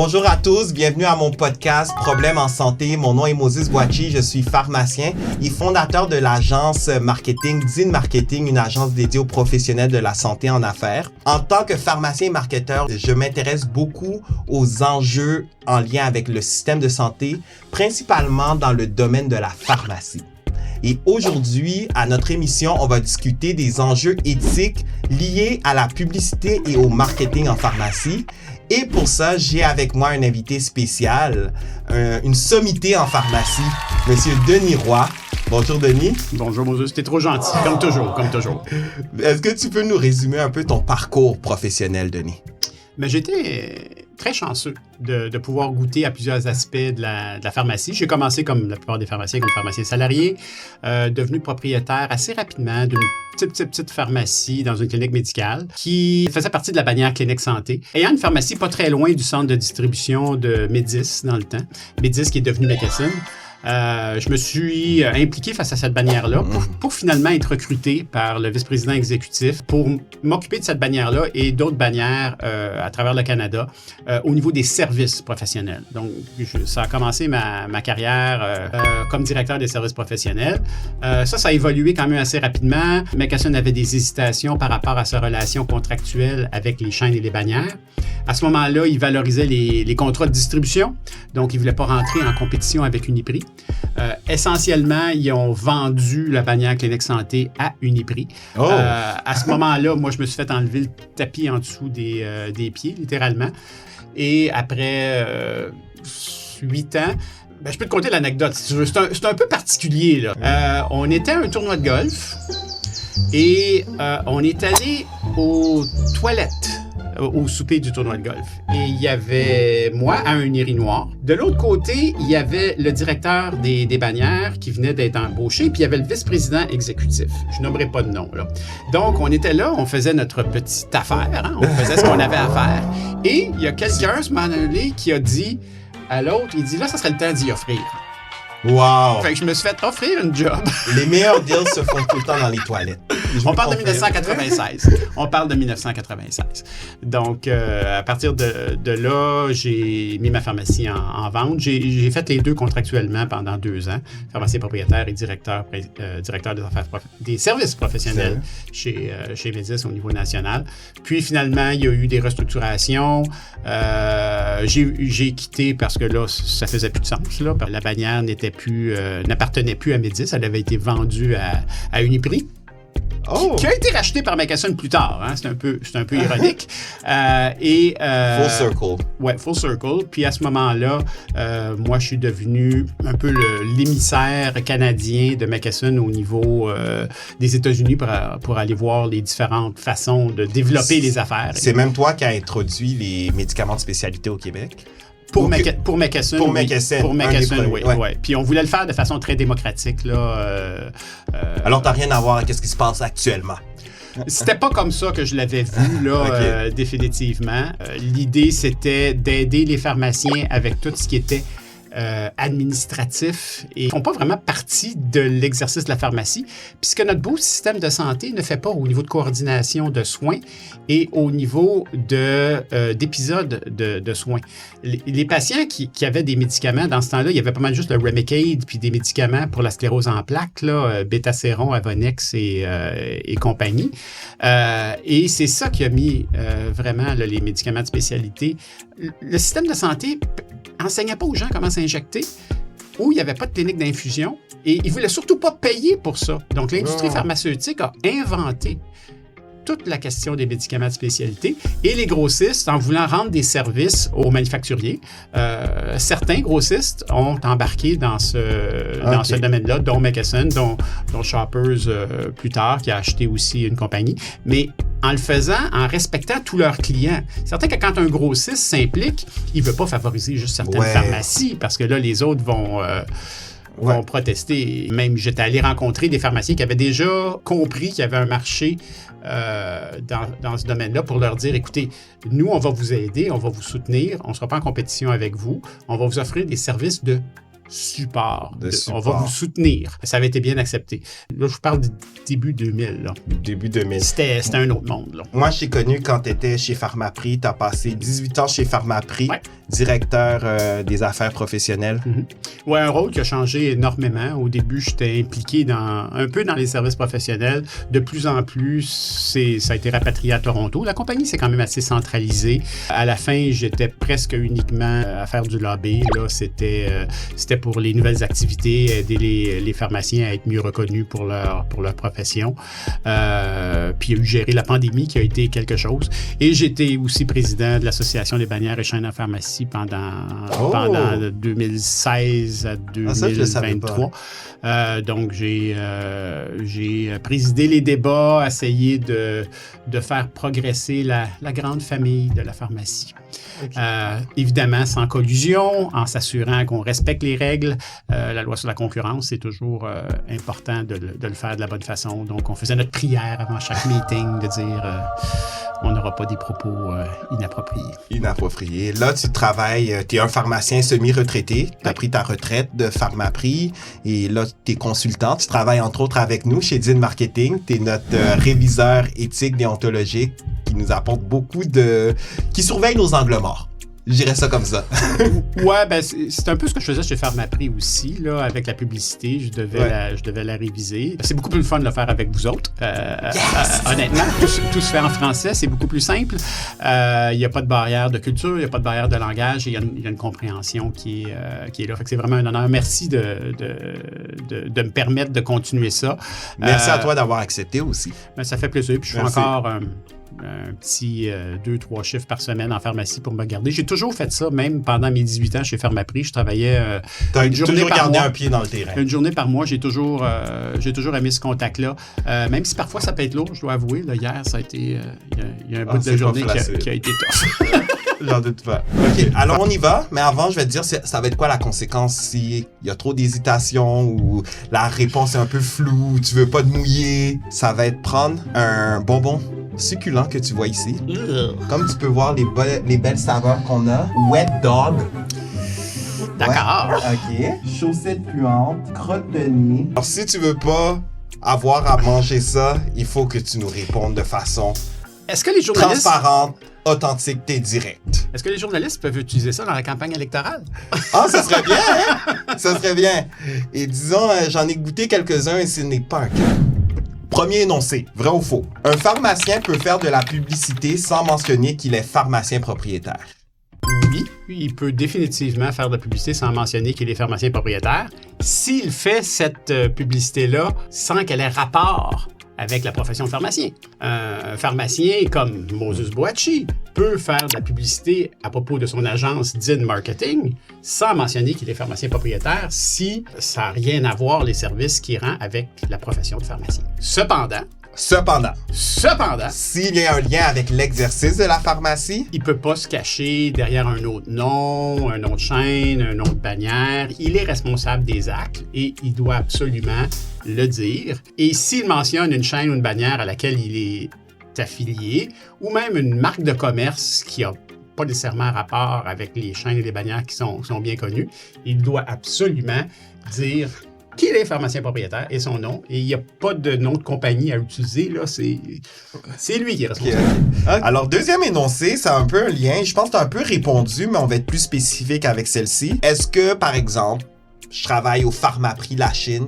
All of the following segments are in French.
Bonjour à tous, bienvenue à mon podcast Problèmes en santé. Mon nom est Moses Boachi, je suis pharmacien et fondateur de l'agence marketing Zine Marketing, une agence dédiée aux professionnels de la santé en affaires. En tant que pharmacien et marketeur, je m'intéresse beaucoup aux enjeux en lien avec le système de santé, principalement dans le domaine de la pharmacie. Et aujourd'hui, à notre émission, on va discuter des enjeux éthiques liés à la publicité et au marketing en pharmacie. Et pour ça, j'ai avec moi un invité spécial, une sommité en pharmacie, Monsieur Denis Roy. Bonjour Denis. Bonjour Moses, t'es trop gentil, comme toujours. Est-ce que tu peux nous résumer un peu ton parcours professionnel, Denis? Ben, j'étais très chanceux de pouvoir goûter à plusieurs aspects de la pharmacie. J'ai commencé comme la plupart des pharmaciens, comme pharmacien salarié, devenu propriétaire assez rapidement d'une petite pharmacie dans une clinique médicale qui faisait partie de la bannière Clinique Santé. Ayant une pharmacie pas très loin du centre de distribution de Médis dans le temps, Médis qui est devenu McKesson. Je me suis impliqué face à cette bannière-là pour finalement être recruté par le vice-président exécutif pour m'occuper de cette bannière-là et d'autres bannières à travers le Canada au niveau des services professionnels. Donc, ça a commencé ma carrière comme directeur des services professionnels. Ça a évolué quand même assez rapidement. McKesson avait des hésitations par rapport à sa relation contractuelle avec les chaînes et les bannières. À ce moment-là, il valorisait les contrats de distribution. Donc, il ne voulait pas rentrer en compétition avec Uniprix. Essentiellement, ils ont vendu la bannière Clinique Santé à Uniprix. Oh. À ce moment-là, moi, je me suis fait enlever le tapis en dessous des pieds, littéralement. Et après 8 ans, je peux te conter l'anecdote, si tu veux. C'est un peu particulier, là. On était à un tournoi de golf et on est allé aux toilettes au souper du tournoi de golf. Et il y avait moi à un urinoir. De l'autre côté, il y avait le directeur des bannières qui venait d'être embauché, puis il y avait le vice-président exécutif. Je nommerai pas de nom, là. Donc, on était là, on faisait notre petite affaire, hein? On faisait ce qu'on avait à faire. Et il y a quelqu'un, ce moment-là, qui a dit à l'autre, il dit, là, ça serait le temps d'y offrir. Wow! Fait que je me suis fait offrir une job. Les meilleurs deals se font tout le temps dans les toilettes. On parle de 1996. Donc, à partir de là, j'ai mis ma pharmacie en vente. J'ai fait les deux contractuellement pendant 2 ans. Pharmacien propriétaire et directeur des affaires des services professionnels chez Médis au niveau national. Puis, finalement, il y a eu des restructurations. J'ai quitté parce que là, ça faisait plus de sens. Là. La bannière n'appartenait plus à Médis. Elle avait été vendue à Uniprix. Oh. Qui a été racheté par McKesson plus tard. Hein? C'est un peu ironique. Full circle. Ouais, full circle. Puis à ce moment-là, moi, je suis devenu un peu l'émissaire canadien de McKesson au niveau des États-Unis pour aller voir les différentes façons de développer les affaires. C'est même toi qui as introduit les médicaments de spécialité au Québec? Pour McKesson, oui. Pour McKesson, oui. Puis on voulait le faire de façon très démocratique, là. Alors, t'as rien à voir avec ce qui se passe actuellement? C'était pas comme ça que je l'avais vu, là, Okay. définitivement. L'idée, c'était d'aider les pharmaciens avec tout ce qui était administratif et font pas vraiment partie de l'exercice de la pharmacie. Puis ce que notre beau système de santé ne fait pas au niveau de coordination de soins et au niveau d'épisodes de soins. Les patients qui avaient des médicaments, dans ce temps-là, il y avait pas mal juste le Remicade puis des médicaments pour la sclérose en plaques, là, Betaseron, Avonex et compagnie. Et c'est ça qui a mis vraiment là, les médicaments de spécialité. Le système de santé enseignait pas aux gens comment s'injecter, où il n'y avait pas de clinique d'infusion, et ils ne voulaient surtout pas payer pour ça. Donc, l'industrie pharmaceutique a inventé toute la question des médicaments de spécialité et les grossistes, en voulant rendre des services aux manufacturiers, certains grossistes ont embarqué dans ce domaine-là, dont McKesson, dont Shoppers plus tard, qui a acheté aussi une compagnie. Mais en le faisant, en respectant tous leurs clients. C'est certain que quand un grossiste s'implique, il ne veut pas favoriser juste certaines pharmacies parce que là, les autres vont protester. Même, j'étais allé rencontrer des pharmaciens qui avaient déjà compris qu'il y avait un marché dans ce domaine-là pour leur dire, écoutez, nous, on va vous aider, on va vous soutenir, on ne sera pas en compétition avec vous, on va vous offrir des services de support. De support. On va vous soutenir. Ça avait été bien accepté. Là, je vous parle du début 2000. Là. Début 2000. C'était un autre monde. Là. Moi, je t'ai connu quand tu étais chez Pharmaprix. Tu as passé 18 ans chez Pharmaprix, Ouais. directeur des affaires professionnelles. Ouais, un rôle qui a changé énormément. Au début, j'étais impliqué un peu dans les services professionnels. De plus en plus, ça a été rapatrié à Toronto. La compagnie, c'est quand même assez centralisé. À la fin, j'étais presque uniquement à faire du lobby. Là, c'était pour les nouvelles activités, aider les pharmaciens à être mieux reconnus pour leur profession. Puis il y a eu gérer la pandémie qui a été quelque chose. Et j'étais aussi président de l'Association des bannières et chaînes en pharmacie pendant 2016 à 2023. Donc, j'ai présidé les débats, essayé de faire progresser la grande famille de la pharmacie. Okay. Évidemment, sans collusion, en s'assurant qu'on respecte les règles. La loi sur la concurrence, c'est toujours important de le faire de la bonne façon. Donc, on faisait notre prière avant chaque meeting de dire on n'aura pas des propos inappropriés. Inappropriés. Là, tu travailles, tu es un pharmacien semi-retraité. Tu as pris ta retraite de Pharmaprix et là, tu es consultant. Tu travailles entre autres avec nous chez Din Marketing. Tu es notre réviseur éthique déontologique qui nous apporte beaucoup qui surveille nos angles morts. Je dirais ça comme ça. Ouais, ben c'est un peu ce que je faisais chez Pharmaprix aussi, là, avec la publicité. Je devais la réviser. C'est beaucoup plus le fun de le faire avec vous autres. Honnêtement, tout se fait en français, c'est beaucoup plus simple. Il n'y a pas de barrière de culture, il n'y a pas de barrière de langage, et il y a une compréhension qui est là. Fait que c'est vraiment un honneur. Merci de me permettre de continuer ça. Merci à toi d'avoir accepté aussi. Ben, ça fait plaisir. Puis je fais encore un petit 2-3 chiffres par semaine en pharmacie pour me garder. J'ai toujours fait ça, même pendant mes 18 ans chez Pharmaprix. Je travaillais une journée par mois. Un pied dans le terrain. Une journée par mois. J'ai toujours aimé ce contact-là. Même si parfois ça peut être lourd, je dois avouer. Là, hier, ça a été... Il y a un bout de journée qui a été tough. J'en doute pas. OK, alors on y va. Mais avant, je vais te dire, ça va être quoi la conséquence s'il y a trop d'hésitation ou la réponse est un peu floue, tu veux pas te mouiller. Ça va être prendre un bonbon succulent que tu vois ici. Comme tu peux voir les belles saveurs qu'on a. Wet Dog. D'accord. Ouais. OK. Chaussettes puantes, crotte de nez. Alors, si tu veux pas avoir à manger ça, il faut que tu nous répondes de façon Est-ce que les journalistes... transparente, authentique et directe. Est-ce que les journalistes peuvent utiliser ça dans la campagne électorale? Ah, ça serait bien, hein? Ça serait bien. Et disons, j'en ai goûté quelques-uns et ce n'est pas un cas. Premier énoncé, vrai ou faux? Un pharmacien peut faire de la publicité sans mentionner qu'il est pharmacien propriétaire. Oui, il peut définitivement faire de la publicité sans mentionner qu'il est pharmacien propriétaire. S'il fait cette publicité-là sans qu'elle ait rapport avec la profession de pharmacien. Un pharmacien comme Moses Boachi peut faire de la publicité à propos de son agence Din Marketing sans mentionner qu'il est pharmacien propriétaire si ça n'a rien à voir les services qu'il rend avec la profession de pharmacien. Cependant, s'il y a un lien avec l'exercice de la pharmacie, il ne peut pas se cacher derrière un autre nom, un nom de chaîne, un nom de bannière. Il est responsable des actes et il doit absolument le dire. Et s'il mentionne une chaîne ou une bannière à laquelle il est affilié, ou même une marque de commerce qui n'a pas nécessairement rapport avec les chaînes et les bannières qui sont bien connues, il doit absolument dire qu'il est pharmacien propriétaire et son nom. Et il n'y a pas de nom de compagnie à utiliser. Là, c'est lui qui est responsable. Okay. Alors, deuxième énoncé, c'est un peu un lien. Je pense que tu as un peu répondu, mais on va être plus spécifique avec celle-ci. Est-ce que, par exemple, je travaille au Pharmaprix La Chine,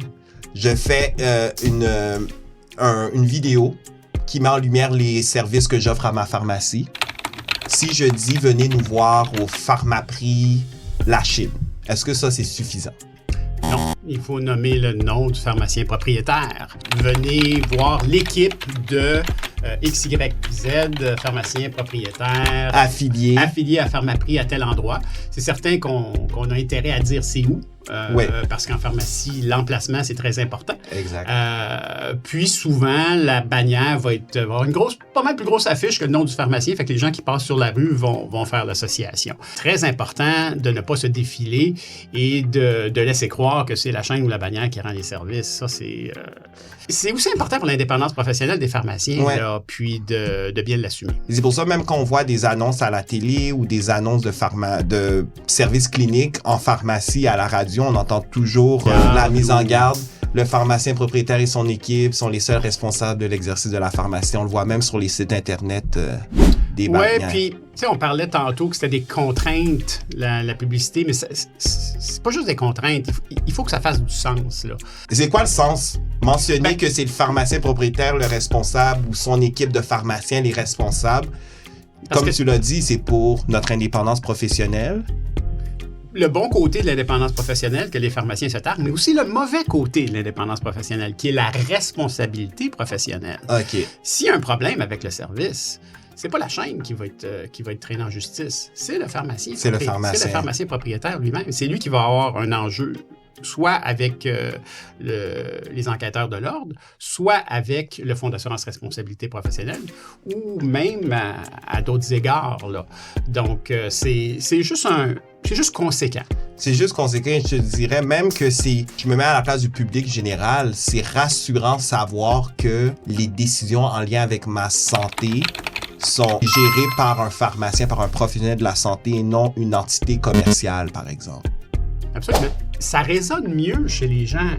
je fais une vidéo qui met en lumière les services que j'offre à ma pharmacie. Si je dis « Venez nous voir au Pharmaprix La Chine », est-ce que ça, c'est suffisant? Non, il faut nommer le nom du pharmacien propriétaire. Venez voir l'équipe de XYZ, pharmacien propriétaire. Affilié à Pharmaprix à tel endroit. C'est certain qu'on a intérêt à dire c'est où. Oui. Parce qu'en pharmacie, l'emplacement, c'est très important. Exact. Puis souvent, la bannière va avoir une pas mal plus grosse affiche que le nom du pharmacien, fait que les gens qui passent sur la rue vont faire l'association. Très important de ne pas se défiler et de laisser croire que c'est la chaîne ou la bannière qui rend les services. Ça, c'est aussi important pour l'indépendance professionnelle des pharmaciens, ouais. Là, puis de bien l'assumer. C'est pour ça, même quand on voit des annonces à la télé ou des annonces de services cliniques en pharmacie à la radio, studio, on entend toujours la mise en garde. Le pharmacien propriétaire et son équipe sont les seuls responsables de l'exercice de la pharmacie. On le voit même sur les sites Internet des bannières. Oui, puis, tu sais, on parlait tantôt que c'était des contraintes, la publicité, mais c'est pas juste des contraintes. Il faut que ça fasse du sens, là. C'est quoi le sens? Mentionner que c'est le pharmacien propriétaire le responsable ou son équipe de pharmaciens les responsables. Comme tu l'as dit, c'est pour notre indépendance professionnelle. Le bon côté de l'indépendance professionnelle que les pharmaciens se targuent, mais aussi le mauvais côté de l'indépendance professionnelle, qui est la responsabilité professionnelle. OK. S'il y a un problème avec le service, c'est pas la chaîne qui va être traînée en justice, c'est le pharmacien. C'est le pharmacien. C'est le pharmacien propriétaire lui-même. C'est lui qui va avoir un enjeu, soit avec les enquêteurs de l'ordre, soit avec le Fonds d'assurance responsabilité professionnelle, ou même à d'autres égards, là. Donc, c'est juste conséquent. C'est juste conséquent. Je te dirais même que je me mets à la place du public général, c'est rassurant de savoir que les décisions en lien avec ma santé sont gérées par un pharmacien, par un professionnel de la santé et non une entité commerciale, par exemple. Absolument. Ça résonne mieux chez les gens.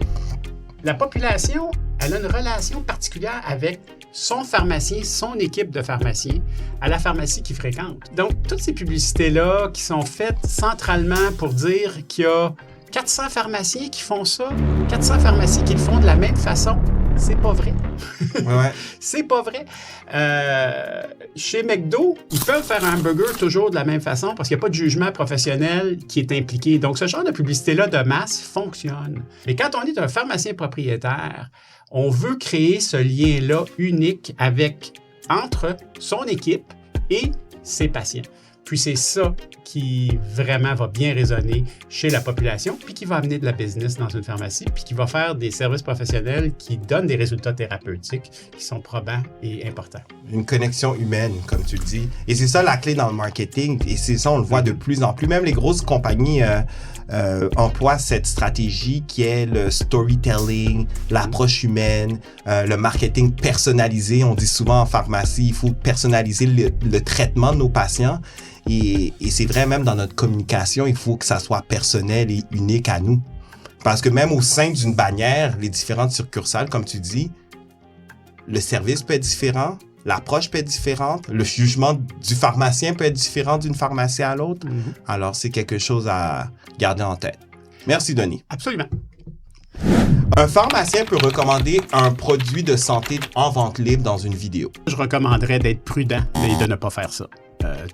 La population, elle a une relation particulière avec son pharmacien, son équipe de pharmaciens, à la pharmacie qu'ils fréquentent. Donc, toutes ces publicités-là qui sont faites centralement pour dire qu'il y a 400 pharmaciens qui font ça, 400 pharmacies qui le font de la même façon, c'est pas vrai. Ouais. C'est pas vrai. Chez McDo, ils peuvent faire un hamburger toujours de la même façon parce qu'il n'y a pas de jugement professionnel qui est impliqué. Donc, ce genre de publicité-là de masse fonctionne. Mais quand on est un pharmacien propriétaire, on veut créer ce lien-là unique entre son équipe et ses patients. Puis c'est ça qui vraiment va bien résonner chez la population, puis qui va amener de la business dans une pharmacie, puis qui va faire des services professionnels qui donnent des résultats thérapeutiques qui sont probants et importants. Une connexion humaine, comme tu le dis. Et c'est ça la clé dans le marketing. Et c'est ça, on le voit de plus en plus. Même les grosses compagnies emploient cette stratégie qui est le storytelling, l'approche humaine, le marketing personnalisé. On dit souvent en pharmacie, il faut personnaliser le traitement de nos patients. Et c'est vrai, même dans notre communication, il faut que ça soit personnel et unique à nous. Parce que même au sein d'une bannière, les différentes succursales, comme tu dis, le service peut être différent, l'approche peut être différente, le jugement du pharmacien peut être différent d'une pharmacie à l'autre. Mm-hmm. Alors, c'est quelque chose à garder en tête. Merci, Denis. Absolument. Un pharmacien peut recommander un produit de santé en vente libre dans une vidéo. Je recommanderais d'être prudent et de ne pas faire ça.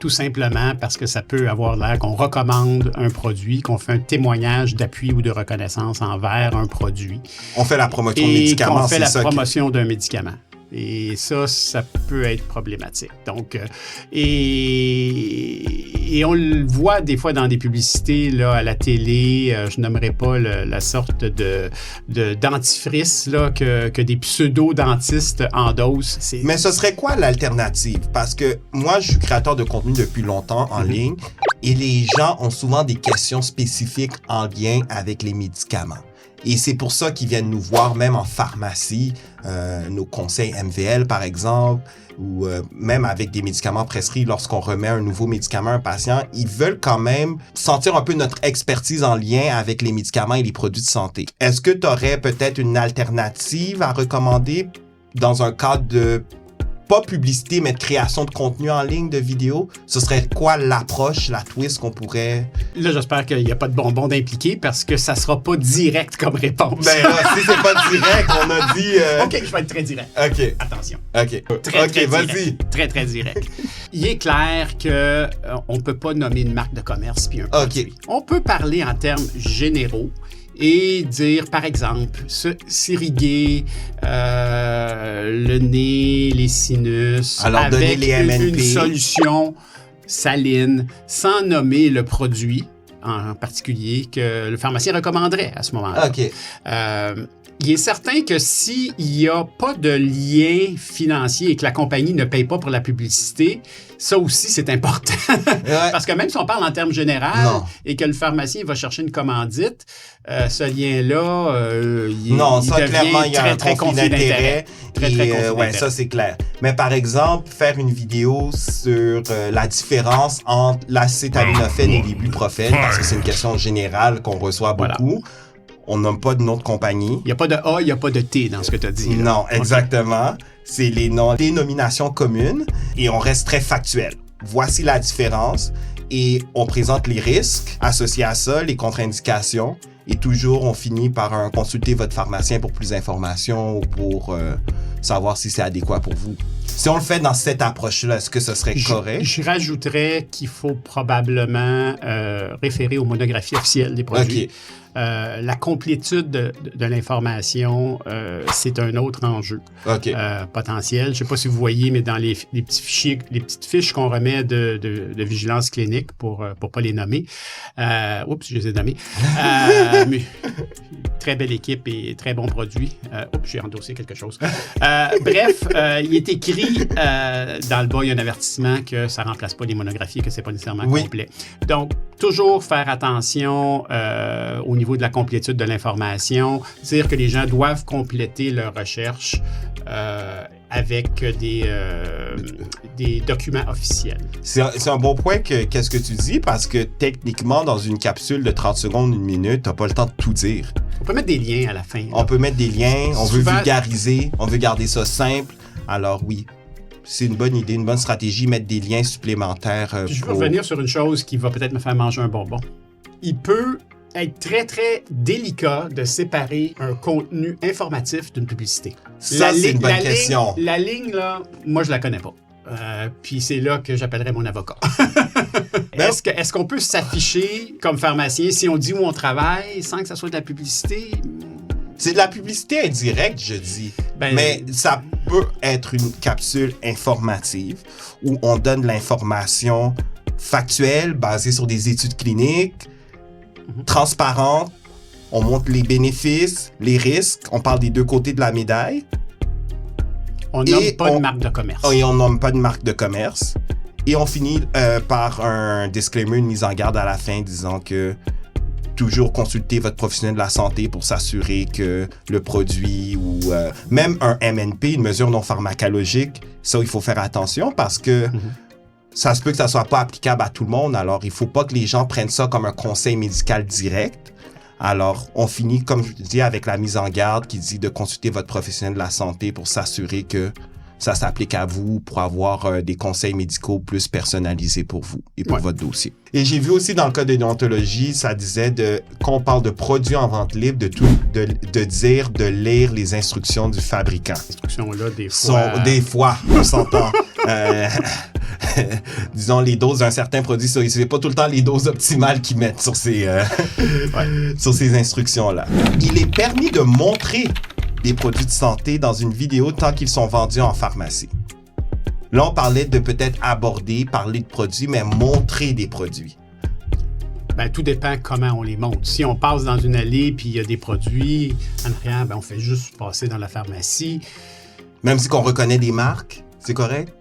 Tout simplement parce que ça peut avoir l'air qu'on recommande un produit, qu'on fait un témoignage d'appui ou de reconnaissance envers un produit. On fait la promotion de médicaments. On fait la promotion d'un médicament. Et ça peut être problématique. Donc, et on le voit des fois dans des publicités là, à la télé, je nommerai pas la sorte de dentifrice là, que des pseudo-dentistes endossent. Mais ce serait quoi l'alternative? Parce que moi, je suis créateur de contenu depuis longtemps en ligne et les gens ont souvent des questions spécifiques en lien avec les médicaments. Et c'est pour ça qu'ils viennent nous voir, même en pharmacie, nos conseils MVL, par exemple, ou même avec des médicaments prescrits, lorsqu'on remet un nouveau médicament à un patient, ils veulent quand même sentir un peu notre expertise en lien avec les médicaments et les produits de santé. Est-ce que tu aurais peut-être une alternative à recommander dans un cadre de pas publicité, mais de création de contenu en ligne, de vidéos? Ce serait quoi l'approche, la twist qu'on pourrait... Là, j'espère qu'il n'y a pas de bonbons d'impliquer parce que ça ne sera pas direct comme réponse. Ben là, si c'est pas direct, on a dit... OK, je vais être très direct. OK. Attention. OK. Très vas-y. Direct. Très, très direct. Il est clair qu'on ne peut pas nommer une marque de commerce puis un produit. OK. On peut parler en termes généraux et dire, par exemple, s'irriguer le nez, les sinus, alors, avec les MNP. une solution saline, sans nommer le produit en particulier que le pharmacien recommanderait à ce moment-là. OK. Il est certain que s'il n'y a pas de lien financier et que la compagnie ne paye pas pour la publicité, ça aussi, c'est important. Ouais. Parce que même si on parle en termes généraux et que le pharmacien va chercher une commandite, ce lien-là, il devient clairement, il y a un conflit d'intérêt. Très, ça, c'est clair. Mais par exemple, faire une vidéo sur la différence entre l'acétaminophène et l'ibuprofène, parce que c'est une question générale qu'on reçoit beaucoup. On nomme pas de nom de compagnie. Il n'y a pas de A, il n'y a pas de T dans ce que tu as dit. Là. Non, exactement. Okay. C'est les dénominations communes et on reste très factuel. Voici la différence et on présente les risques associés à ça, les contre-indications et toujours on finit par consulter votre pharmacien pour plus d'informations ou pour savoir si c'est adéquat pour vous. Si on le fait dans cette approche-là, est-ce que ce serait correct? Je rajouterais qu'il faut probablement référer aux monographies officielles des produits. Okay. La complétude de l'information, c'est un autre enjeu potentiel. Je ne sais pas si vous voyez, mais dans les petits fichiers, les petites fiches qu'on remet de vigilance clinique pour pas les nommer. Oups, je les ai nommés. Mais, très belle équipe et très bon produit. J'ai endossé quelque chose. Bref, il est écrit dans le bas, il y a un avertissement que ça ne remplace pas les monographies, que ce n'est pas nécessairement complet. Donc, toujours faire attention au niveau de la complétude de l'information, dire que les gens doivent compléter leur recherche avec des documents officiels. C'est un bon point qu'est-ce que tu dis, parce que techniquement, dans une capsule de 30 secondes, 1 minute, tu n'as pas le temps de tout dire. On peut mettre des liens à la fin. Là. On peut mettre des liens, on veut vulgariser, on veut garder ça simple. Alors oui, c'est une bonne idée, une bonne stratégie, mettre des liens supplémentaires. Je veux revenir sur une chose qui va peut-être me faire manger un bonbon. Il peut être très, très délicat de séparer un contenu informatif d'une publicité. Ça, c'est une bonne question. La ligne, là, moi, je la connais pas. Puis c'est là que j'appellerai mon avocat. Est-ce qu'on peut s'afficher comme pharmacien si on dit où on travaille sans que ça soit de la publicité? C'est de la publicité indirecte, je dis. Mais ça peut être une capsule informative où on donne l'information factuelle basée sur des études cliniques, transparente. On montre les bénéfices, les risques. On parle des deux côtés de la médaille. On nomme pas de marque de commerce. Et on nomme pas de marque de commerce. Et on finit par un disclaimer, une mise en garde à la fin disant que toujours consulter votre professionnel de la santé pour s'assurer que le produit ou même un MNP, une mesure non pharmacologique, ça, il faut faire attention parce que ça se peut que ça soit pas applicable à tout le monde. Alors, il faut pas que les gens prennent ça comme un conseil médical direct. Alors, on finit, comme je dis, avec la mise en garde qui dit de consulter votre professionnel de la santé pour s'assurer que ça s'applique à vous pour avoir des conseils médicaux plus personnalisés pour vous et pour votre dossier. Et j'ai vu aussi dans le code de déontologie, ça disait quand on parle de produits en vente libre, de lire les instructions du fabricant. Les instructions-là, des fois, on s'entend. Disons, les doses d'un certain produit, c'est pas tout le temps les doses optimales qu'ils mettent sur ces instructions-là. Il est permis de montrer des produits de santé dans une vidéo tant qu'ils sont vendus en pharmacie. Là, on parlait de peut-être parler de produits, mais montrer des produits. Tout dépend comment on les montre. Si on passe dans une allée puis il y a des produits en arrière, on fait juste passer dans la pharmacie. Même si on reconnaît des marques, c'est correct?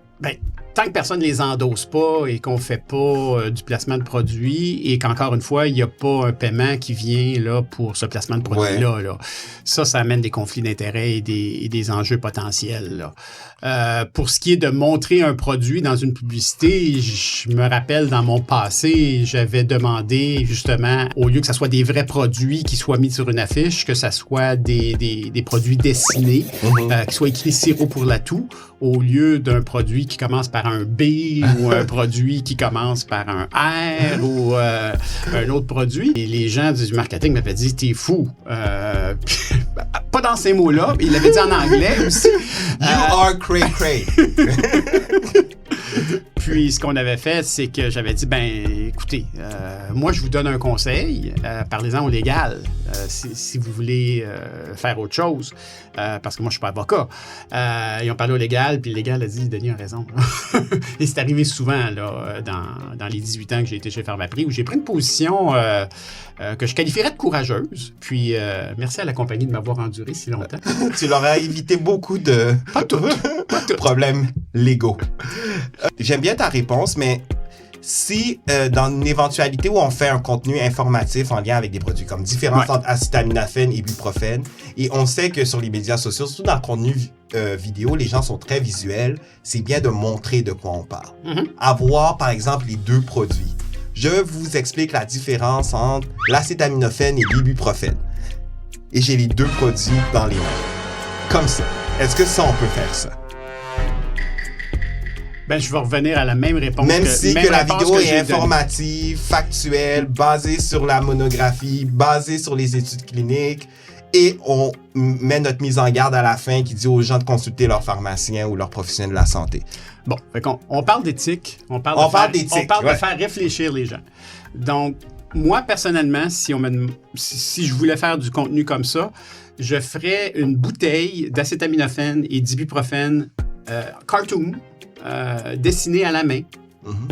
Tant que personne ne les endosse pas et qu'on ne fait pas du placement de produits et qu'encore une fois, il n'y a pas un paiement qui vient là, pour ce placement de produits-là. Là. Ça amène des conflits d'intérêts et des enjeux potentiels. Là. Pour ce qui est de montrer un produit dans une publicité, je me rappelle dans mon passé, j'avais demandé justement, au lieu que ce soit des vrais produits qui soient mis sur une affiche, que ce soit des produits dessinés, qui soient écrits sirop pour la toux, au lieu d'un produit qui commence par un B ou un produit qui commence par un R ou un autre produit. Et les gens du marketing m'avaient dit « T'es fou! » Pas dans ces mots-là, il l'avait dit en anglais aussi. « You are cray-cray! » Puis, ce qu'on avait fait, c'est que j'avais dit, écoutez, moi, je vous donne un conseil. Parlez-en au légal si vous voulez faire autre chose. Parce que moi, je ne suis pas avocat. Ils ont parlé au légal, puis le légal a dit, Denis a raison. Et c'est arrivé souvent là, dans les 18 ans que j'ai été chez Pharmaprix, où j'ai pris une position que je qualifierais de courageuse. Puis, merci à la compagnie de m'avoir enduré si longtemps. Tu leur as évité beaucoup de problèmes légaux. J'aime bien ta réponse, mais si dans une éventualité où on fait un contenu informatif en lien avec des produits comme différence entre acétaminophène et ibuprofène, et on sait que sur les médias sociaux, surtout dans le contenu vidéo, les gens sont très visuels, c'est bien de montrer de quoi on parle. Avoir, par exemple, les deux produits. Je vous explique la différence entre l'acétaminophène et l'ibuprofène. Et j'ai les deux produits dans les mains. Comme ça. Est-ce que ça, on peut faire ça? Ben, je vais revenir à la même réponse. Même si la vidéo est informative, factuelle, basée sur la monographie, basée sur les études cliniques, et on met notre mise en garde à la fin qui dit aux gens de consulter leur pharmacien ou leur professionnel de la santé. Bon, on parle d'éthique. On parle de faire réfléchir les gens. Donc, moi, personnellement, si je voulais faire du contenu comme ça, je ferais une bouteille d'acétaminophène et d'ibuprofène cartoon, dessinée à la main,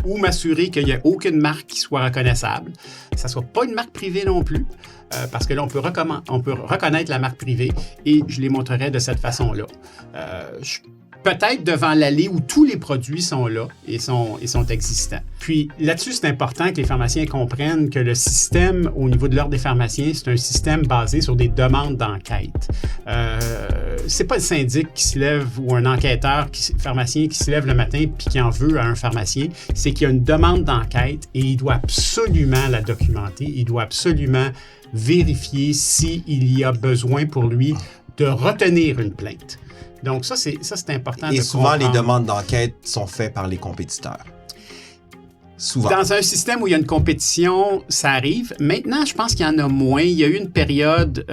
ou m'assurer qu'il n'y ait aucune marque qui soit reconnaissable. Que ça ne soit pas une marque privée non plus, parce que là, on peut reconnaître la marque privée, et je les montrerai de cette façon-là. Peut-être devant l'allée où tous les produits sont là et sont existants. Puis là-dessus, c'est important que les pharmaciens comprennent que le système au niveau de l'Ordre des pharmaciens, c'est un système basé sur des demandes d'enquête. C'est pas le syndic qui se lève ou un enquêteur pharmacien qui se lève le matin puis qui en veut à un pharmacien. C'est qu'il y a une demande d'enquête et il doit absolument la documenter. Il doit absolument vérifier s'il y a besoin pour lui de retenir une plainte. Donc, ça, c'est important de comprendre. Et souvent, les demandes d'enquête sont faites par les compétiteurs. Souvent. Dans un système où il y a une compétition, ça arrive. Maintenant, je pense qu'il y en a moins. Il y a eu une période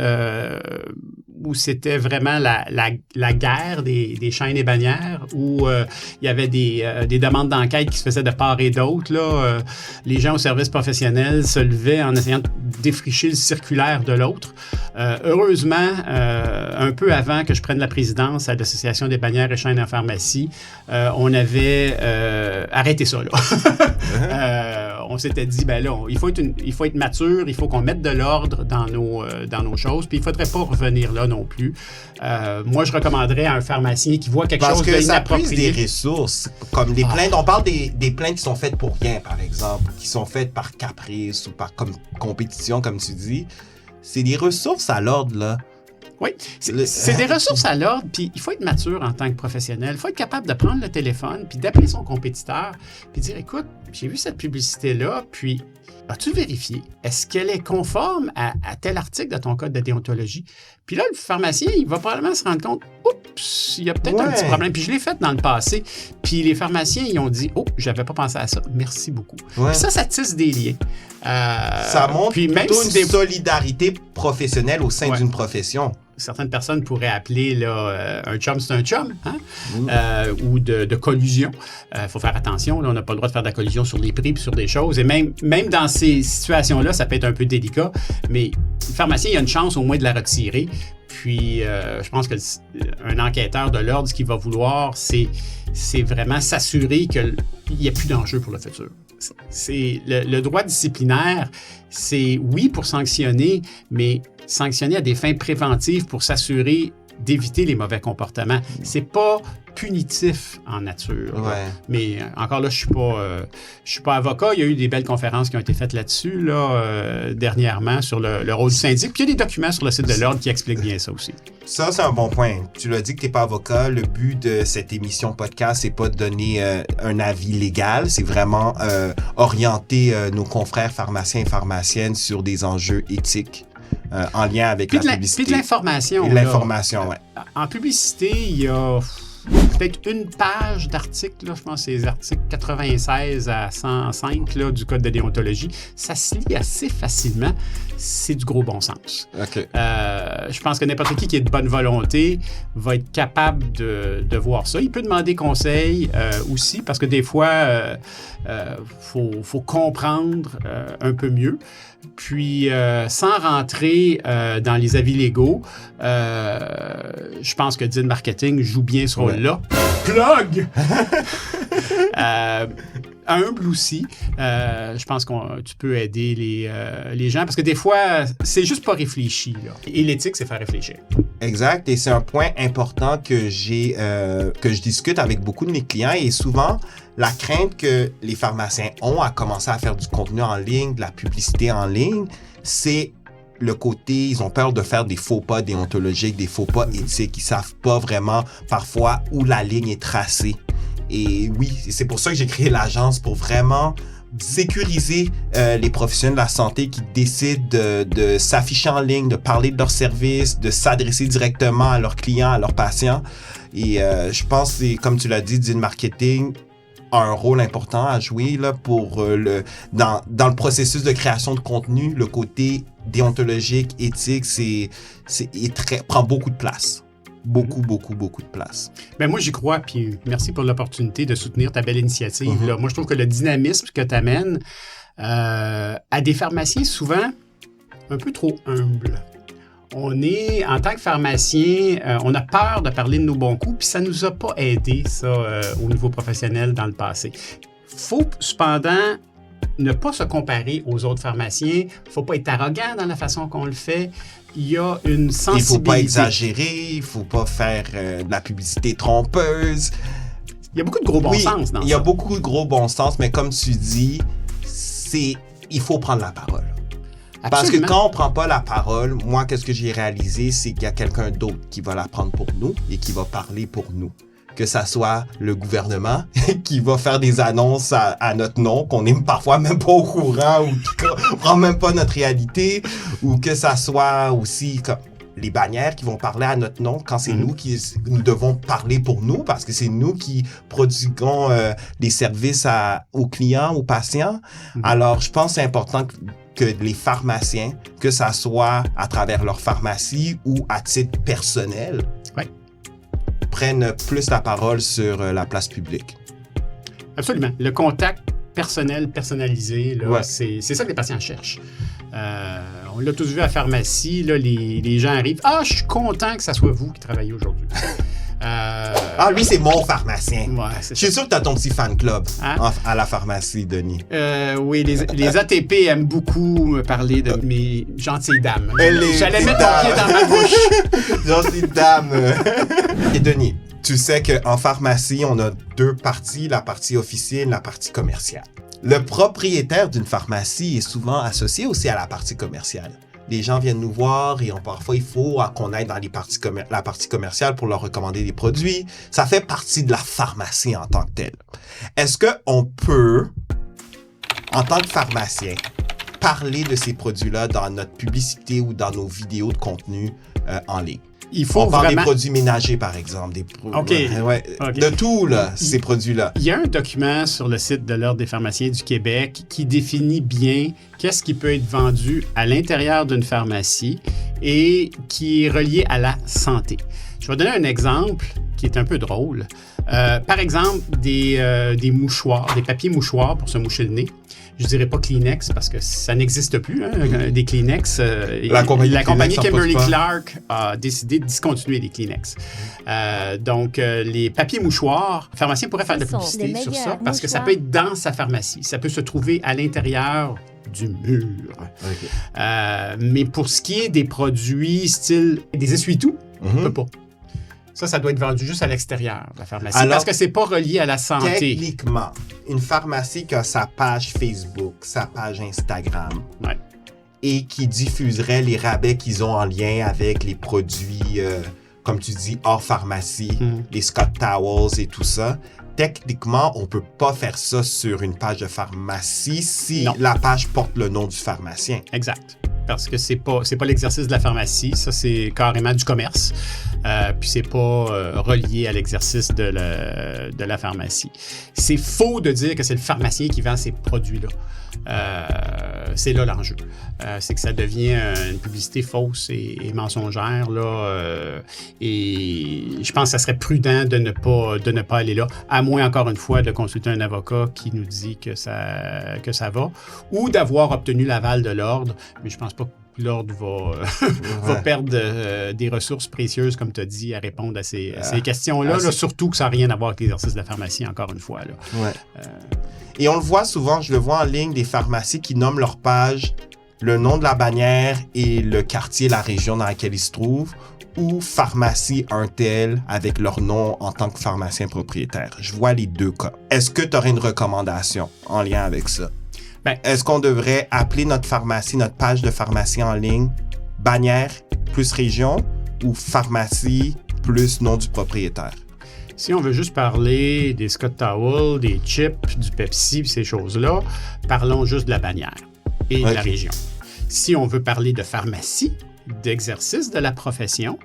où c'était vraiment la guerre des chaînes et bannières, où il y avait des demandes d'enquête qui se faisaient de part et d'autre. Les gens au service professionnel se levaient en essayant de défricher le circulaire de l'autre. Heureusement, un peu avant que je prenne la présidence à l'Association des bannières et chaînes en pharmacie, on avait arrêté ça. On s'était dit, ben là, il faut être mature, il faut qu'on mette de l'ordre dans nos choses, puis il ne faudrait pas revenir là non plus. Moi, je recommanderais à un pharmacien qui voit quelque chose d'inapproprié. Parce que ça puise des ressources, comme des plaintes. On parle des plaintes qui sont faites pour rien, par exemple, qui sont faites par caprice ou par compétition, comme tu dis. C'est des ressources à l'ordre, là. Oui, c'est des ressources à l'ordre, puis il faut être mature en tant que professionnel. Il faut être capable de prendre le téléphone, puis d'appeler son compétiteur, puis dire, écoute, j'ai vu cette publicité-là, puis as-tu vérifié? Est-ce qu'elle est conforme à tel article de ton code de déontologie? Puis là, le pharmacien, il va probablement se rendre compte, oups, il y a peut-être un petit problème. Puis je l'ai fait dans le passé. Puis les pharmaciens, ils ont dit, oh, j'avais pas pensé à ça. Merci beaucoup. Ouais. Puis ça tisse des liens. Ça montre puis même plutôt une solidarité professionnelle au sein d'une profession. Certaines personnes pourraient appeler là, un chum, c'est un chum, hein? Ou de collusion. Il faut faire attention, là, on n'a pas le droit de faire de la collusion sur les prix et sur des choses. Et même dans ces situations-là, ça peut être un peu délicat, mais le pharmacien, il a une chance au moins de la retirer. Puis, je pense qu'un enquêteur de l'ordre, ce qu'il va vouloir, c'est vraiment s'assurer qu'il n'y a plus d'enjeu pour le futur. C'est le droit disciplinaire, c'est oui pour sanctionner, mais sanctionner à des fins préventives pour s'assurer d'éviter les mauvais comportements. C'est pas punitif en nature. Ouais. Mais encore là, je suis pas avocat. Il y a eu des belles conférences qui ont été faites là-dessus dernièrement sur le rôle du syndic. Puis il y a des documents sur le site de l'Ordre qui expliquent bien ça aussi. Ça, c'est un bon point. Tu l'as dit que tu n'es pas avocat. Le but de cette émission podcast, c'est pas de donner un avis légal. C'est vraiment orienter nos confrères pharmaciens et pharmaciennes sur des enjeux éthiques. En lien avec la publicité. Puis de l'information. Et de l'information, oui. En publicité, il y a peut-être une page d'articles, là, je pense que c'est les articles 96 à 105 là, du Code de déontologie. Ça se lit assez facilement. C'est du gros bon sens. OK. Je pense que n'importe qui est de bonne volonté va être capable de voir ça. Il peut demander conseil aussi, parce que des fois, faut comprendre un peu mieux. Puis, sans rentrer dans les avis légaux, je pense que Dean Marketing joue bien ce rôle-là. Plug! Humble aussi. Je pense que tu peux aider les gens, parce que des fois, c'est juste pas réfléchi. Là. Et l'éthique, c'est faire réfléchir. Exact. Et c'est un point important que je discute avec beaucoup de mes clients. Et souvent, la crainte que les pharmaciens ont à commencer à faire du contenu en ligne, de la publicité en ligne, c'est le côté, ils ont peur de faire des faux pas déontologiques, des faux pas éthiques. Ils savent pas vraiment parfois où la ligne est tracée. Et oui, c'est pour ça que j'ai créé l'agence, pour vraiment sécuriser les professionnels de la santé qui décident de s'afficher en ligne, de parler de leurs services, de s'adresser directement à leurs clients, à leurs patients. Et je pense que, comme tu l'as dit, Dean Marketing a un rôle important à jouer là, pour dans le processus de création de contenu. Le côté déontologique, éthique, prend beaucoup de place. Beaucoup de place. Ben moi, j'y crois, puis merci pour l'opportunité de soutenir ta belle initiative. Là. Moi, je trouve que le dynamisme que tu amènes à des pharmaciens, souvent, un peu trop humbles. On est, en tant que pharmacien, on a peur de parler de nos bons coups, puis ça ne nous a pas aidé, ça, au niveau professionnel dans le passé. Faut, cependant, ne pas se comparer aux autres pharmaciens. Il ne faut pas être arrogant dans la façon qu'on le fait. Il y a une sensibilité. Il ne faut pas exagérer, il ne faut pas faire de la publicité trompeuse. Il y a beaucoup de gros bon sens dans ça. Il y a beaucoup de gros bon sens, mais comme tu dis, il faut prendre la parole. Absolument. Parce que quand on ne prend pas la parole, moi, qu'est-ce que j'ai réalisé, c'est qu'il y a quelqu'un d'autre qui va la prendre pour nous et qui va parler pour nous. Que ça soit le gouvernement qui va faire des annonces à notre nom, qu'on n'est parfois même pas au courant ou qui ne prend même pas notre réalité, ou que ça soit aussi comme les bannières qui vont parler à notre nom quand c'est nous devons parler pour nous, parce que c'est nous qui produisons des services aux clients, aux patients. Alors, je pense que c'est important que les pharmaciens, que ça soit à travers leur pharmacie ou à titre personnel, prennent plus la parole sur la place publique. Absolument. Le contact personnel, personnalisé, là, c'est ça que les patients cherchent. On l'a tous vu à la pharmacie, là, les gens arrivent. « Ah, je suis content que ça soit vous qui travaillez aujourd'hui. » lui, c'est mon pharmacien. Ouais, je suis sûr que tu as ton petit fan club à la pharmacie, Denis. Oui, les ATP aiment beaucoup me parler de mes gentilles dames. J'allais mettre ton pied dans ma bouche. Gentilles dames. Et Denis, tu sais qu'en pharmacie, on a deux parties, la partie officine, la partie commerciale. Le propriétaire d'une pharmacie est souvent associé aussi à la partie commerciale. Les gens viennent nous voir et parfois, il faut qu'on aille dans la partie commerciale pour leur recommander des produits. Ça fait partie de la pharmacie en tant que telle. Est-ce qu'on peut, en tant que pharmacien, parler de ces produits-là dans notre publicité ou dans nos vidéos de contenu en ligne? On parle des produits ménagers, par exemple. De tout, là, ces produits-là. Il y a un document sur le site de l'Ordre des pharmaciens du Québec qui définit bien qu'est-ce qui peut être vendu à l'intérieur d'une pharmacie et qui est relié à la santé. Je vais donner un exemple qui est un peu drôle. Par exemple, des mouchoirs, des papiers mouchoirs pour se moucher le nez. Je dirais pas Kleenex parce que ça n'existe plus, des Kleenex. La compagnie Kimberly-Clark a décidé de discontinuer les Kleenex. Donc, les papiers mouchoirs, le pharmacien pourrait faire de la publicité sur ça parce que ça peut être dans sa pharmacie. Ça peut se trouver à l'intérieur du mur. Okay. Mais pour ce qui est des produits style des essuie-tout, on ne peut pas. Ça doit être vendu juste à l'extérieur de la pharmacie. Alors, parce que c'est pas relié à la santé. Techniquement, une pharmacie qui a sa page Facebook, sa page Instagram, et qui diffuserait les rabais qu'ils ont en lien avec les produits, comme tu dis, hors pharmacie, les Scott Towels et tout ça, techniquement, on peut pas faire ça sur une page de pharmacie si la page porte le nom du pharmacien. Exact. parce que c'est pas l'exercice de la pharmacie, ça c'est carrément du commerce, puis c'est pas relié à l'exercice de la pharmacie. C'est faux de dire que c'est le pharmacien qui vend ces produits-là. C'est là l'enjeu. C'est que ça devient une publicité fausse et mensongère, là, et je pense que ça serait prudent de ne pas aller là, à moins, encore une fois, de consulter un avocat qui nous dit que ça va, ou d'avoir obtenu l'aval de l'ordre, mais je pense pas que l'ordre va perdre des ressources précieuses, comme tu as dit, à répondre à ces questions-là, là, surtout que ça n'a rien à voir avec l'exercice de la pharmacie, encore une fois. Là. Ouais. Et on le voit souvent, je le vois en ligne, des pharmacies qui nomment leur page, le nom de la bannière et le quartier, la région dans laquelle ils se trouvent, ou pharmacie un tel avec leur nom en tant que pharmacien propriétaire. Je vois les deux cas. Est-ce que tu aurais une recommandation en lien avec ça? Est-ce qu'on devrait appeler notre pharmacie, notre page de pharmacie en ligne, bannière plus région ou pharmacie plus nom du propriétaire? Si on veut juste parler des Scott Towel, des chips, du Pepsi, ces choses-là, parlons juste de la bannière et de la région. Si on veut parler de pharmacie, d'exercice de la profession,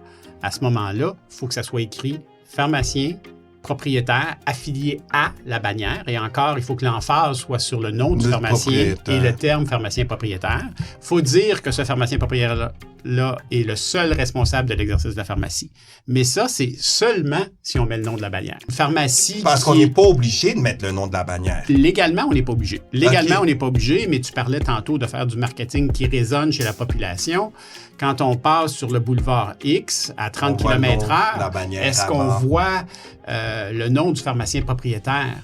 à ce moment-là, il faut que ça soit écrit pharmacien, propriétaire, affilié à la bannière. Et encore, il faut que l'emphase soit sur le nom du pharmacien et le terme pharmacien propriétaire. Il faut dire que ce pharmacien propriétaire-là est le seul responsable de l'exercice de la pharmacie. Mais ça, c'est seulement si on met le nom de la bannière. Une pharmacie Parce qu'on n'est pas obligé de mettre le nom de la bannière. Légalement, on n'est pas obligé. On n'est pas obligé, mais tu parlais tantôt de faire du marketing qui résonne chez la population. Quand on passe sur le boulevard X à 30 km/h, est-ce qu'on voit le nom du pharmacien propriétaire?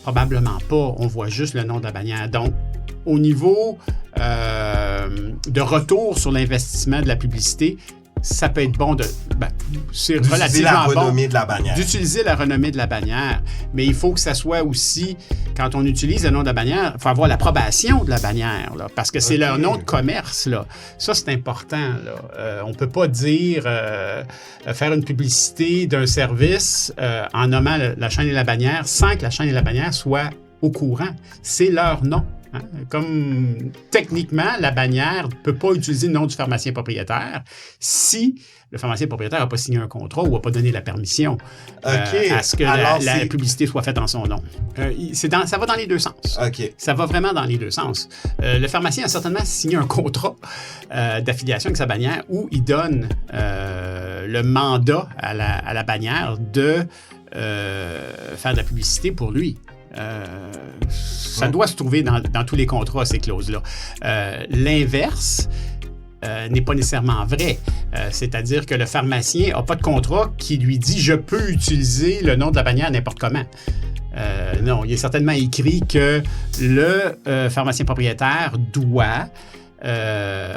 Probablement pas. On voit juste le nom de la bannière. Donc, au niveau de retour sur l'investissement de la publicité, ça peut être bon c'est relativement la renommée de la bannière. D'utiliser la renommée de la bannière, mais il faut que ça soit aussi, quand on utilise le nom de la bannière, il faut avoir l'approbation de la bannière, là, parce que c'est leur nom de commerce, là. Ça, c'est important, là. On ne peut pas dire, faire une publicité d'un service en nommant la chaîne et la bannière sans que la chaîne et la bannière soient au courant. C'est leur nom. Hein? Comme techniquement, la bannière ne peut pas utiliser le nom du pharmacien propriétaire si le pharmacien propriétaire n'a pas signé un contrat ou n'a pas donné la permission à ce que la publicité soit faite en son nom. Ça va dans les deux sens. Ça va vraiment dans les deux sens. Le pharmacien a certainement signé un contrat d'affiliation avec sa bannière où il donne le mandat à la bannière de faire de la publicité pour lui. Ça doit se trouver dans tous les contrats, ces clauses-là. L'inverse n'est pas nécessairement vrai. C'est-à-dire que le pharmacien n'a pas de contrat qui lui dit « je peux utiliser le nom de la bannière n'importe comment ». Non, il est certainement écrit que le pharmacien propriétaire doit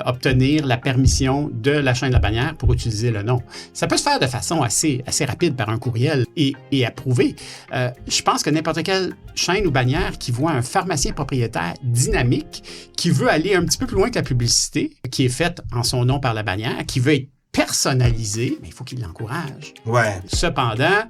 obtenir la permission de la chaîne de la bannière pour utiliser le nom. Ça peut se faire de façon assez rapide par un courriel et approuvé. Je pense que n'importe quelle chaîne ou bannière qui voit un pharmacien propriétaire dynamique, qui veut aller un petit peu plus loin que la publicité, qui est faite en son nom par la bannière, qui veut être personnalisé, mais il faut qu'il l'encourage. Ouais. Cependant,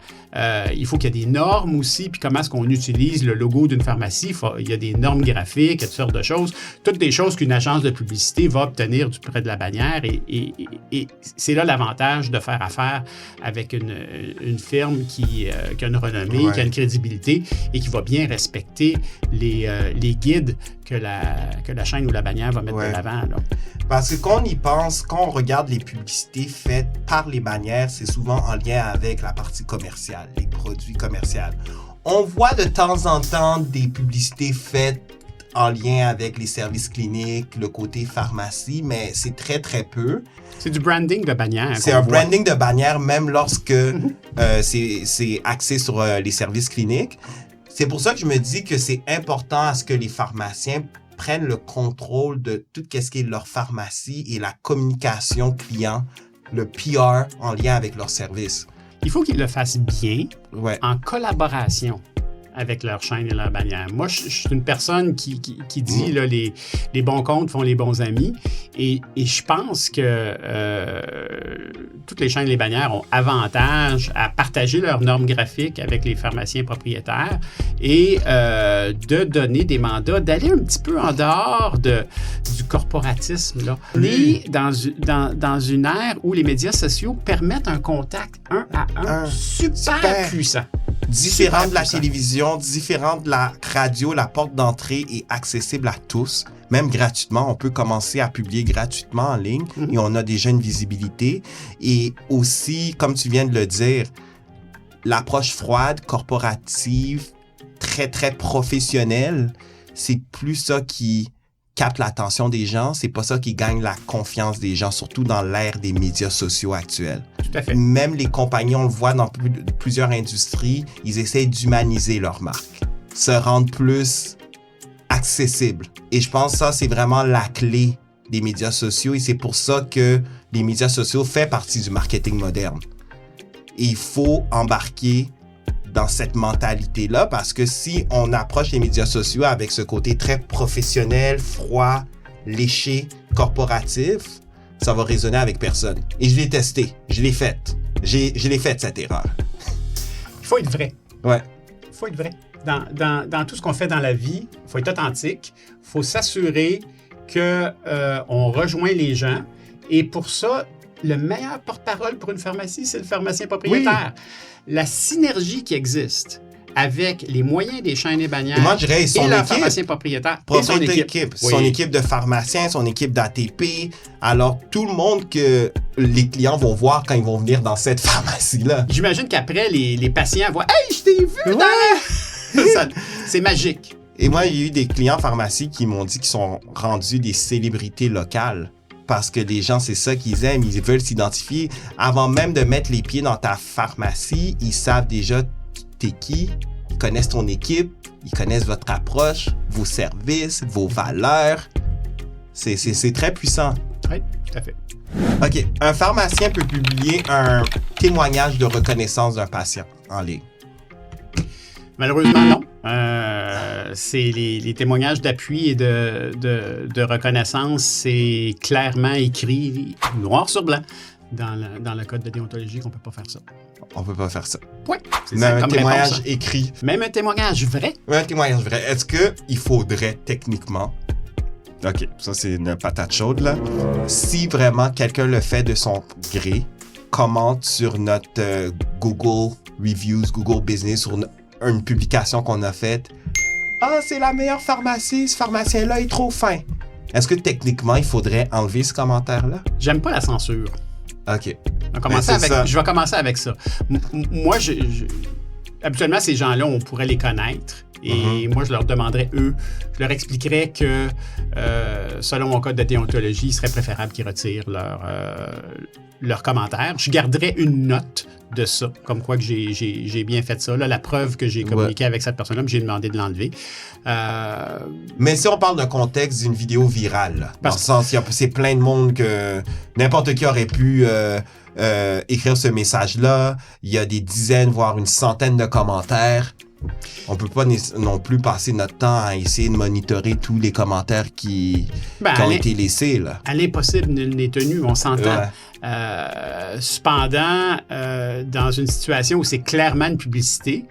il faut qu'il y ait des normes aussi, puis comment est-ce qu'on utilise le logo d'une pharmacie. Il y a des normes graphiques, toutes sortes de choses. Toutes des choses qu'une agence de publicité va obtenir du près de la bannière. Et c'est là l'avantage de faire affaire avec une firme qui a une renommée, qui a une crédibilité et qui va bien respecter les guides que la chaîne ou la bannière va mettre de l'avant. Là. Parce que quand on y pense, quand on regarde les publicités faites par les bannières, c'est souvent en lien avec la partie commerciale, les produits commerciaux. On voit de temps en temps des publicités faites en lien avec les services cliniques, le côté pharmacie, mais c'est très, très peu. C'est du branding de bannière. C'est un branding de bannière, même lorsque c'est axé sur les services cliniques. C'est pour ça que je me dis que c'est important à ce que les pharmaciens prennent le contrôle de tout ce qui est leur pharmacie et la communication client, le PR en lien avec leur service. Il faut qu'ils le fassent bien, en collaboration avec leur chaîne et leur bannière. Moi, je suis une personne qui dit là, les bons comptes font les bons amis. Et je pense que toutes les chaînes et les bannières ont avantage à partager leurs normes graphiques avec les pharmaciens propriétaires et de donner des mandats, d'aller un petit peu en dehors du corporatisme. Là. On est dans une ère où les médias sociaux permettent un contact un à un super puissant. Différent de la télévision, différent de la radio, la porte d'entrée est accessible à tous. Même gratuitement, on peut commencer à publier gratuitement en ligne et on a déjà une visibilité. Et aussi, comme tu viens de le dire, l'approche froide, corporative, très, très professionnelle, c'est plus ça qui capte l'attention des gens, c'est pas ça qui gagne la confiance des gens, surtout dans l'ère des médias sociaux actuels. Tout à fait. Même les compagnies, on le voit dans plusieurs industries, ils essaient d'humaniser leur marque, se rendre plus accessible. Et je pense que ça, c'est vraiment la clé des médias sociaux et c'est pour ça que les médias sociaux font partie du marketing moderne. Et il faut embarquer dans cette mentalité-là parce que si on approche les médias sociaux avec ce côté très professionnel, froid, léché, corporatif, ça va résonner avec personne. Et je l'ai testé, je l'ai faite. Je l'ai faite, cette erreur. Il faut être vrai. Ouais. Il faut être vrai. Dans tout ce qu'on fait dans la vie, il faut être authentique. Il faut s'assurer qu'on rejoint les gens. Et pour ça, le meilleur porte-parole pour une pharmacie, c'est le pharmacien propriétaire. Oui. La synergie qui existe avec les moyens des chaînes et bannières et le pharmacien propriétaire et son équipe. Oui. Son équipe de pharmaciens, son équipe d'ATP. Alors, tout le monde que les clients vont voir quand ils vont venir dans cette pharmacie-là. J'imagine qu'après, les patients voient « Hey, je t'ai vu dans... » C'est magique. Et moi, il y a eu des clients pharmacie qui m'ont dit qu'ils sont rendus des célébrités locales. Parce que les gens, c'est ça qu'ils aiment. Ils veulent s'identifier. Avant même de mettre les pieds dans ta pharmacie, ils savent déjà t'es qui. Ils connaissent ton équipe. Ils connaissent votre approche, vos services, vos valeurs. C'est très puissant. Oui, tout à fait. OK. Un pharmacien peut publier un témoignage de reconnaissance d'un patient en ligne. Malheureusement, non. C'est les témoignages d'appui et de reconnaissance, c'est clairement écrit noir sur blanc dans le code de déontologie qu'on ne peut pas faire ça. On ne peut pas faire ça. Oui. Même un témoignage écrit. Même un témoignage vrai. Même un témoignage vrai. Est-ce qu'il faudrait techniquement... OK, ça c'est une patate chaude là. Si vraiment quelqu'un le fait de son gré, commente sur notre Google Reviews, Google Business, sur une publication qu'on a faite. Ah, c'est la meilleure pharmacie, ce pharmacien-là est trop fin. Est-ce que techniquement, il faudrait enlever ce commentaire-là? J'aime pas la censure. OK. Je vais commencer avec ça. Moi, habituellement, ces gens-là, on pourrait les connaître. Et moi, je leur demanderais, je leur expliquerais que, selon mon code de déontologie, il serait préférable qu'ils retirent leur commentaire. Je garderais une note de ça, comme quoi que j'ai bien fait ça. Là, la preuve que j'ai communiqué avec cette personne-là, j'ai demandé de l'enlever. Mais si on parle d'un contexte d'une vidéo virale, dans le sens, c'est plein de monde que n'importe qui aurait pu écrire ce message-là. Il y a des dizaines, voire une centaine de commentaires. On ne peut pas non plus passer notre temps à essayer de monitorer tous les commentaires qui ont été laissés. Là. À l'impossible, nul n'est tenu, on s'entend. Ouais. Cependant, dans une situation où c'est clairement une publicité,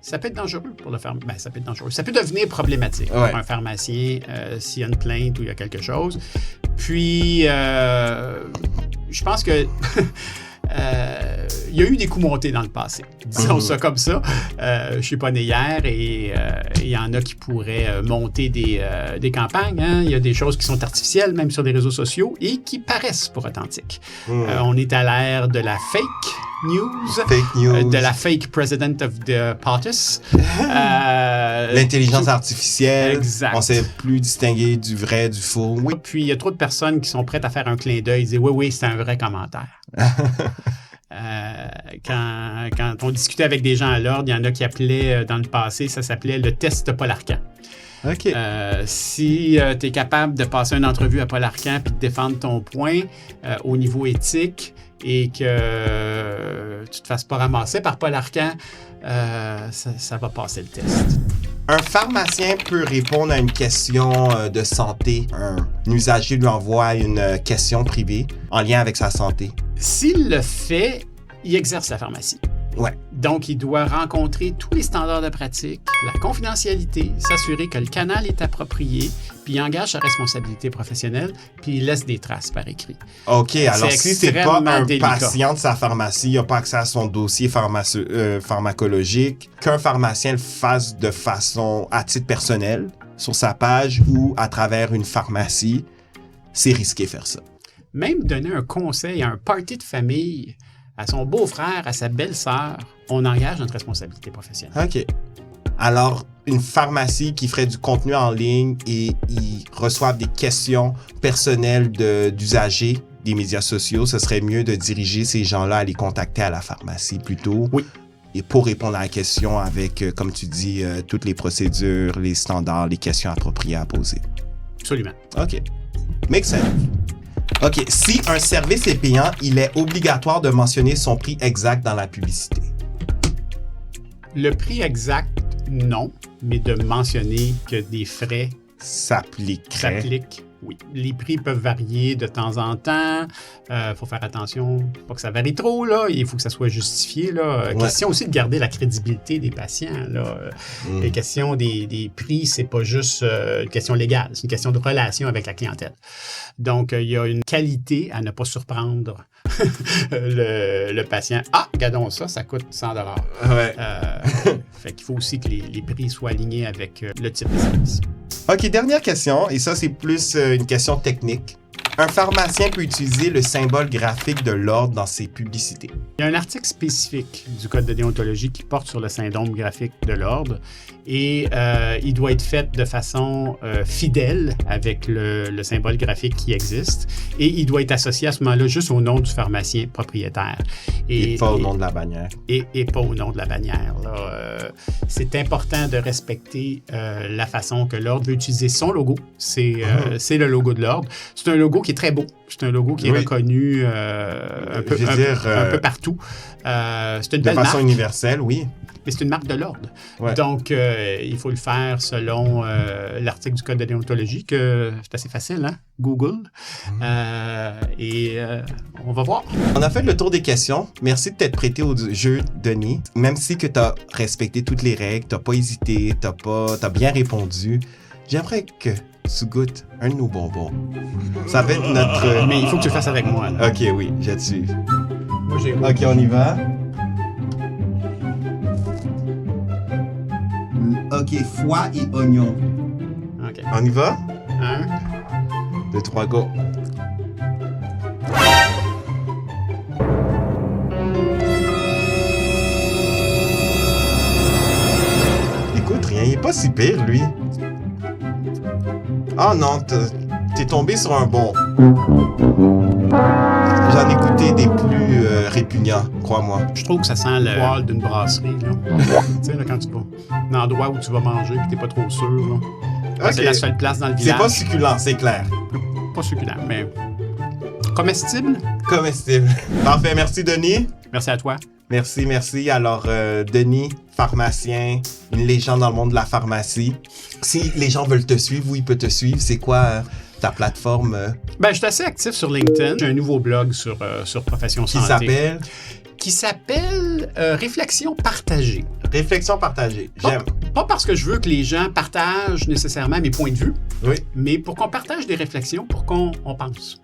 ça peut être dangereux pour le pharmacien. Ça peut être dangereux. Ça peut devenir problématique pour un pharmacien s'il y a une plainte ou il y a quelque chose. Puis, je pense que... il y a eu des coups montés dans le passé. Disons ça comme ça. Je ne suis pas né hier et il y en a qui pourraient monter des campagnes. Hein. Il y a des choses qui sont artificielles, même sur les réseaux sociaux, et qui paraissent pour authentiques. On est à l'ère de la fake news. De la fake president of the POTUS. L'intelligence artificielle. Exact. On ne sait plus distinguer du vrai, du faux. Oui. Puis il y a trop de personnes qui sont prêtes à faire un clin d'œil et dire oui, c'est un vrai commentaire. Quand on discutait avec des gens à l'ordre, il y en a qui appelaient dans le passé, ça s'appelait le test Paul Arcand. OK. Si tu es capable de passer une entrevue à Paul Arcand puis de défendre ton point au niveau éthique et que tu te fasses pas ramasser par Paul Arcand, ça va passer le test. Un pharmacien peut répondre à une question de santé. Un usager lui envoie une question privée en lien avec sa santé. S'il le fait, il exerce la pharmacie. Ouais. Donc, il doit rencontrer tous les standards de pratique, la confidentialité, s'assurer que le canal est approprié, puis il engage sa responsabilité professionnelle, puis il laisse des traces par écrit. OK, alors si c'est pas un délicat. patient de sa pharmacie, il n'a pas accès à son dossier pharmacologique, qu'un pharmacien le fasse de façon à titre personnel, sur sa page ou à travers une pharmacie, c'est risqué de faire ça. Même donner un conseil à un party de famille, à son beau-frère, à sa belle-sœur, on engage notre responsabilité professionnelle. OK. Alors, une pharmacie qui ferait du contenu en ligne et ils reçoivent des questions personnelles d'usagers des médias sociaux, ce serait mieux de diriger ces gens-là à les contacter à la pharmacie plutôt. Oui. Et pour répondre à la question avec, comme tu dis, toutes les procédures, les standards, les questions appropriées à poser. Absolument. OK. Make sense. OK. Si un service est payant, il est obligatoire de mentionner son prix exact dans la publicité. Le prix exact, non, mais de mentionner que des frais s'appliquent, oui. Les prix peuvent varier de temps en temps. Faut faire attention, pas que ça varie trop, là. Il faut que ça soit justifié, là. Ouais. Question aussi de garder la crédibilité des patients, là. La question des prix, c'est pas juste une question légale, c'est une question de relation avec la clientèle. Donc, il y a une qualité à ne pas surprendre le patient. Ah, regardons ça coûte 100 $. Ouais. Fait qu'il faut aussi que les prix soient alignés avec le type de service. OK, dernière question, et ça, c'est plus une question technique. Un pharmacien peut utiliser le symbole graphique de l'ordre dans ses publicités. Il y a un article spécifique du Code de déontologie qui porte sur le syndrome graphique de l'ordre et il doit être fait de façon fidèle avec le symbole graphique qui existe et il doit être associé à ce moment-là juste au nom du pharmacien propriétaire. Et pas au nom de la bannière. Et pas au nom de la bannière. Là. C'est important de respecter la façon que l'ordre veut utiliser son logo. C'est le logo de l'ordre. C'est un logo qui est très beau. C'est un logo qui est reconnu un peu partout. C'est une belle marque. De façon universelle, oui. Mais c'est une marque de l'ordre. Ouais. Donc, il faut le faire selon l'article du Code de déontologie, que c'est assez facile, hein? Google. On va voir. On a fait le tour des questions. Merci de t'être prêté au jeu, Denis. Même si que tu as respecté toutes les règles, tu n'as pas hésité, tu as bien répondu, j'aimerais que tu goûtes un de nos bonbons. Ça va être notre... Mais il faut que tu le fasses avec moi. Là. OK, oui, je te suis. Moi, j'ai... OK, on y va. OK, foie et oignon. OK. On y va? 1, 2, 3, go. Écoute, rien, il est pas si pire, lui. Oh non, t'es tombé sur un bon. J'en ai goûté des plus répugnants, crois-moi. Je trouve que ça sent le poil d'une brasserie. Tu sais, là, quand tu vas un endroit où tu vas manger et que t'es pas trop sûr. Là. Okay. C'est la seule place dans le village. C'est pas succulent, c'est clair. Pas succulent, mais comestible. Comestible. Parfait, merci Denis. Merci à toi. Merci. Alors, Denis, pharmacien, une légende dans le monde de la pharmacie. Si les gens veulent te suivre, où ils peuvent te suivre? C'est quoi ta plateforme? Ben, je suis assez actif sur LinkedIn. J'ai un nouveau blog sur Profession Santé. Qui s'appelle Réflexion partagée. Réflexion partagée. J'aime. Pas parce que je veux que les gens partagent nécessairement mes points de vue, oui, mais pour qu'on partage des réflexions, pour qu'on pense.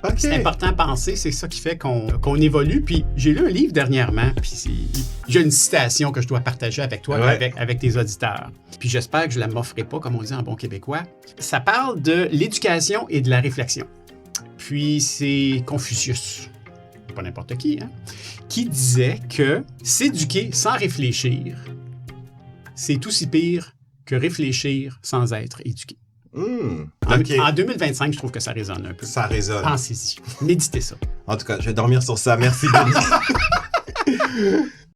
Okay. C'est important à penser, c'est ça qui fait qu'on évolue. Puis j'ai lu un livre dernièrement, puis j'ai une citation que je dois partager avec toi, avec tes auditeurs. Puis j'espère que je la m'offrirai pas, comme on dit en bon québécois. Ça parle de l'éducation et de la réflexion. Puis c'est Confucius, pas n'importe qui, hein, qui disait que s'éduquer sans réfléchir, c'est aussi pire que réfléchir sans être éduqué. Okay. En 2025, je trouve que ça résonne un peu. Ça résonne. Pensez-y. Méditez ça. En tout cas, je vais dormir sur ça. Merci, Denis.